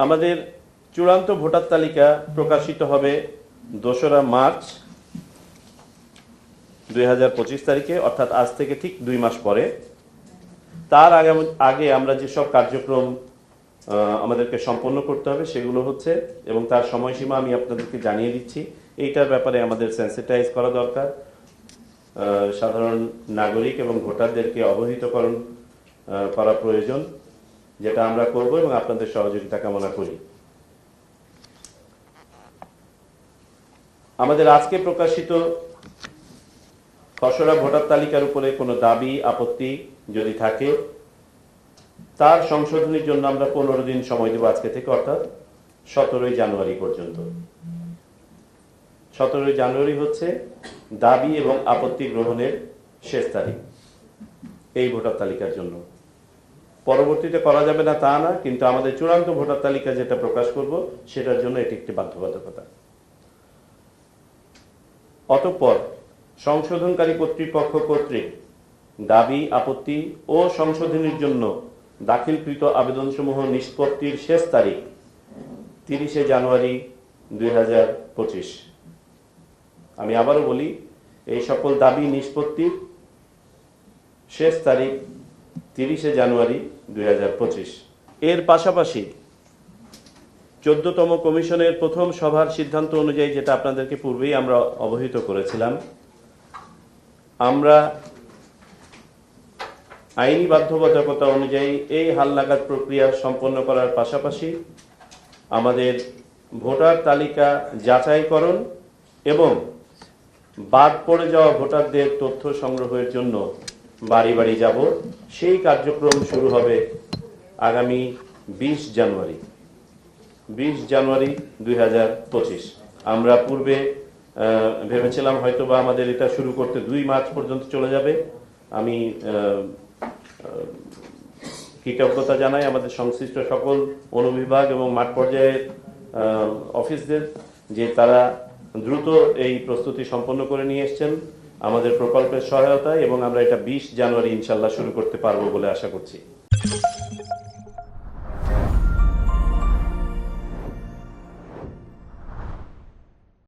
আমাদের চূড়ান্ত ভোটার তালিকা প্রকাশিত হবে 2রা মার্চ 2025 তারিখে, অর্থাৎ আজ থেকে ঠিক 2 মাস পরে। তার আগে আমরা যেসব কার্যক্রম আমাদেরকে সম্পন্ন করতে হবে সেগুলো হচ্ছে, এবং তার সময়সীমা আমি আপনাদেরকে জানিয়ে দিচ্ছি। এইটার ব্যাপারে আমাদের সেন্সিটাইজ করা দরকার, সাধারণ নাগরিক এবং ভোটারদেরকে অবহিতকরণ করা প্রয়োজন, যেটা আমরা করব এবং আপনাদের সহযোগিতা কামনা করি। আমাদের আজকে প্রকাশিত খসড়া ভোটার তালিকার উপরে কোনো দাবি আপত্তি যদি থাকে, তার সংশোধনের জন্য আমরা 15 দিন সময় দেব আজকে থেকে, অর্থাৎ 17ই জানুয়ারি পর্যন্ত। 17ই জানুয়ারি হচ্ছে দাবি এবং আপত্তি গ্রহণের শেষ তারিখ এই ভোটার তালিকার জন্য। পরবর্তীতে করা যাবে না তা না, কিন্তু আমাদের চূড়ান্ত ভোটার তালিকা যেটা প্রকাশ করব সেটার জন্য এটি একটি বাধ্যবাধকতা। অতঃপর সংশোধনকারী কর্তৃপক্ষ কর্তৃক দাবি আপত্তি ও সংশোধনের জন্য দাখিলকৃত আবেদনসমূহ নিষ্পত্তির শেষ তারিখ 30শে জানুয়ারি 2025। আমি আবারও বলি, এই সকল দাবি নিষ্পত্তির শেষ তারিখ 30শে জানুয়ারি 2025। এর পাশাপাশি 14তম কমিশনের প্রথম সভার সিদ্ধান্ত অনুযায়ী, যেটা আপনাদেরকে পূর্বেই আমরা অবহিত করেছিলাম, আমরা আইনি বাধ্যবাধকতা অনুযায়ী এই হালনাগাদ প্রক্রিয়া সম্পন্ন করার পাশাপাশি আমাদের ভোটার তালিকা যাচাইকরণ এবং বাদ পড়ে যাওয়া ভোটারদের তথ্য সংগ্রহের জন্য বাড়ি বাড়ি যাব। সেই কার্যক্রম শুরু হবে আগামী 20 জানুয়ারি 2025। আমরা পূর্বে ভেবেছিলাম হয়তোবা আমাদের এটা শুরু করতে 2 মার্চ পর্যন্ত চলে যাবে। আমি কৃতজ্ঞতা জানাই আমাদের সংশ্লিষ্ট সকল অনুবিভাগ এবং মাঠ পর্যায়ের অফিসদের, যে তারা দ্রুত এই প্রস্তুতি সম্পন্ন করে নিয়ে এসেছেন আমাদের প্রকল্পের সহায়তায়, এবং আমরা এটা 20 জানুয়ারি ইনশাল্লাহ শুরু করতে পারবো বলে আশা করছি।